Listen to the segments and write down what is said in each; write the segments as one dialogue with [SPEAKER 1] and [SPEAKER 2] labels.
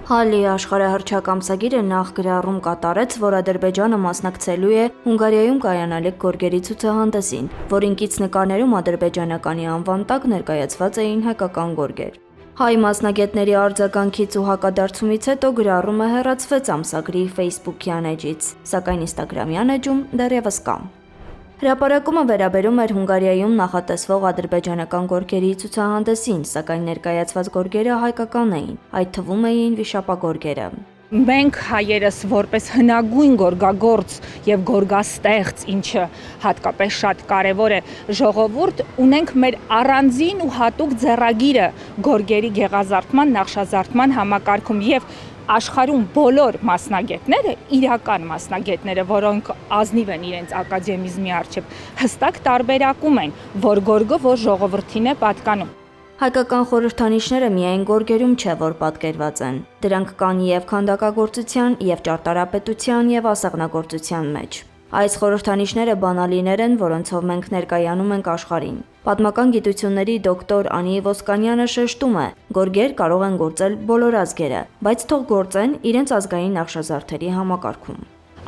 [SPEAKER 1] Հալի աշխարհահռչակ ամսագիրը նախ գրառում կատարեց, որ Ադրբեջանը մասնակցելու է Հունգարիայում կայանալիք գորգերի ցուցահանդեսին, որին կից նկարներում ադրբեջանականի անվան տակ ներկայացված էին հայկական գորգեր։ Հայ մասնագետների արձագանքից ու հակադարձումից հետո գրառումը հեռացվեց ամսագրի Facebook-յան էջից, սակայն Instagram-յան էջում դեռևս կա։ Հրապարակումը վերաբերում էր Հունգարիայում նախատեսվող ադրբեջանական գորգերի ցուցահանդեսին, սակայն ներկայացված գորգերը հայկական էին, այդ թվում էին վիշապագորգերը։
[SPEAKER 2] Մենք հայերս որպես հնագույն գորգագործ եւ գորգաստեղծ, ինչը հատկապես շատ կարեւոր է, ժողովուրդ ունենք մեր առանձին ու հատուկ ձեռագիրը գորգերի գեղազարդման, նախշազարդման համակարգում եւ աշխարհում բոլոր մասնագետները, իրական մասնագետները, որոնք ազնիվ են իրենց ակադեմիզմի առջև, հստակ տարբերակում են, որ գորգը որ ժողովրդին է պատկանում։
[SPEAKER 1] Հայկական խորհրդանիշները միայն գորգերում չէ, որ պատկերված են։ Դրանք կան եւ քանդակագործության, եւ ճարտարապետության, եւ ասեղնագործության մեջ։ Այս խորհրդանիշները բանալիներ են, որոնցով մենք ներկայանում ենք աշխարհին։ Պատմական գիտությունների դոկտոր Անի Ոսկանյանը շեշտում է, գորգեր կարող են գործել բոլոր ազգերը, բայց թող գործեն իրենց ազգային նախշազարդերի համակարգում։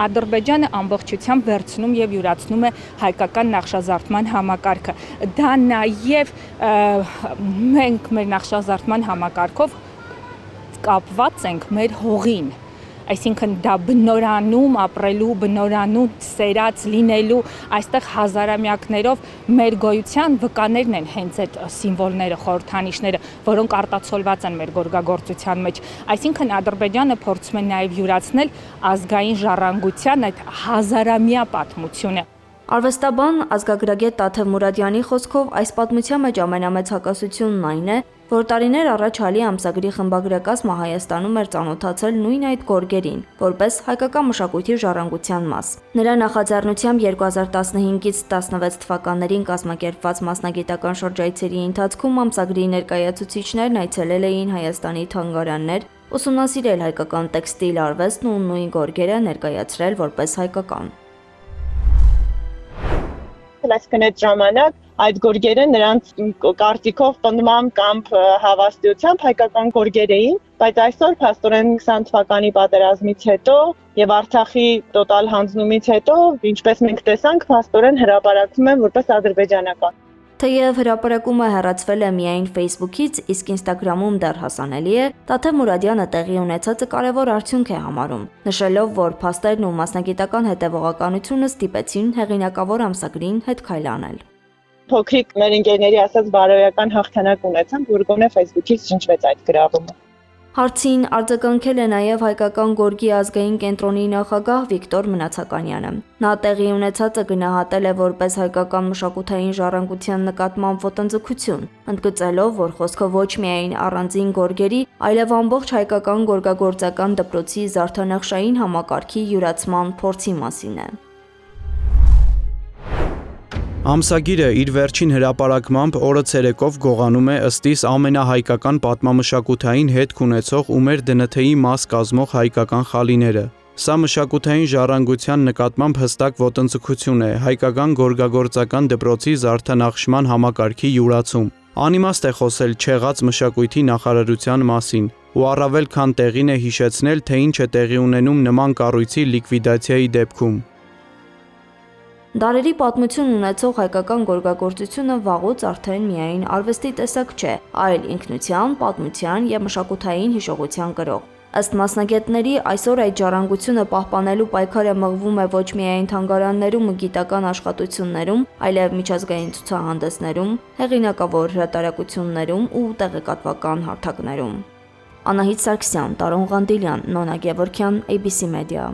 [SPEAKER 2] Ադրբեջանը ամբողջությամբ վերցնում եւ յուրացնում է հայկական նախշազարդման համակարգը։ Դա նաեւ մենք մեր նախշազարդման համակարգով կապված ենք մեր հողին։ Այսինքն դա բնորանում ապրելու, բնորանում սերած լինելու, այստեղ հազարամյակներով մեր գոյության վկաներն են հենց այդ սիմվոլները, խորհրդանիշները, որոնք արտացոլված են մեր գորգագործության մեջ։ Այսինքն Ադրբեջանը փորձում է նաև յուրացնել ազգային ժառանգության այդ հազարամյա պատմությունը։
[SPEAKER 1] Արվեստաբան ազգագրագետ Տաթև Մուրադյանի խոսքով այս պատմության մեջ ամենամեծ հակասությունն այն է, որ տարիներ առաջ Հալի ամսագրի խմբագրակազմը Հայաստանում էր ծանոթացել նույն այդ գորգերին, որպես հայկական մշակույթի ժառանգության մաս։ Նրա նախաձեռնությամբ 2015-ից 16 թվականներին կազմակերպված մասնագիտական շրջայցերի ընթացքում ամսագրի ներկայացուցիչներն այցելել էին Հայաստանի թանգարաններ, ուսումնասիրել հայկական տեքստիլ արվեստն ու նույն գորգերը ներկայացրել որպես հայկական։
[SPEAKER 3] Այսինքն այդ ժամանակ այդ գորգերը նրանց կարծիքով պնդման կամ հավաստիությամբ հայկական գորգեր էին, բայց այսօր փաստորեն 20 թվականի պատերազմից հետո եւ Արցախի տոտալ հանձնումից հետո, ինչպես մենք տեսանք, փաստորեն հրապարակվում են որպես ադրբեջանական։
[SPEAKER 1] Թեև հրապարակումը հեռացվել է միայն Facebook-ից, իսկ Instagram-ում դեռ հասանելի է, Տաթև Մուրադյանը տեղի ունեցածը կարևոր արդյունք է համարում, նշելով, որ փաստերն ու մասնագիտական հետևողականությունը ստիպեցին հեղինակավոր ամսագրին հետ քայլ անել։
[SPEAKER 3] Փոքրիկ մեր ընկերների ասած բարոյական հաղթանակ ունեցանք, որ գոնե Facebook-ից շնչվեց այդ գրավումը։
[SPEAKER 1] Հարցին արձագանքել է նաև հայկական գորգի ազգային կենտրոնի նախագահ Վիկտոր Մնացականյանը։ Նա տեղի ունեցածը գնահատել է որպես հայկական մշակութային ժառանգության նկատմամբ ոտնձգություն, ընդգծելով, որ խոսքը ոչ միայն առանձին գորգերի, այլև ամբողջ հայկական գորգագործական դպրոցի զարդանախշային համակարգի յուրացման փորձի մասին է։
[SPEAKER 4] Ամսագիրը իր վերջին հրապարակմամբ օրը ցերեկով գողանում է ըստիս ամենահայկական պատմամշակութային հետք ունեցող ու մեր ԴՆԹ-ի մաս կազմող հայկական խալիները։ Սա մշակութային ժառանգության նկատմամբ հստակ ոտնձգություն է, հայկական գորգագործական դպրոցի զարդանախշման համակարգի յուրացում։ Անիմաստ է խոսել չեղած մշակույթի նախարարության մասին, ու առավել քան տեղին է հիշեցնել, թե ինչ է տեղի ունենում նման կառույցի լիկվիդացիայի դեպքում։
[SPEAKER 1] Դարերի պատմություն ունեցող հայկական գորգագործությունը վաղուց արդեն միայն արվեստի տեսակ չէ, այլ ինքնության, պատմության եւ մշակութային հիշողության կրող։ Ըստ մասնագետների, այսօր այդ ժառանգությունը պահպանելու պայքարը մղվում է ոչ միայն թանգարաններում ու գիտական աշխատություններում, այլև միջազգային ցուցահանդեսներում, հեղինակավոր հրատարակություններում ու տեղեկատվական հարթակներում։ Անահիտ Սարգսյան, Տարոն Ղանդիլյան, Նոնա Գևորգյան, ABC Media։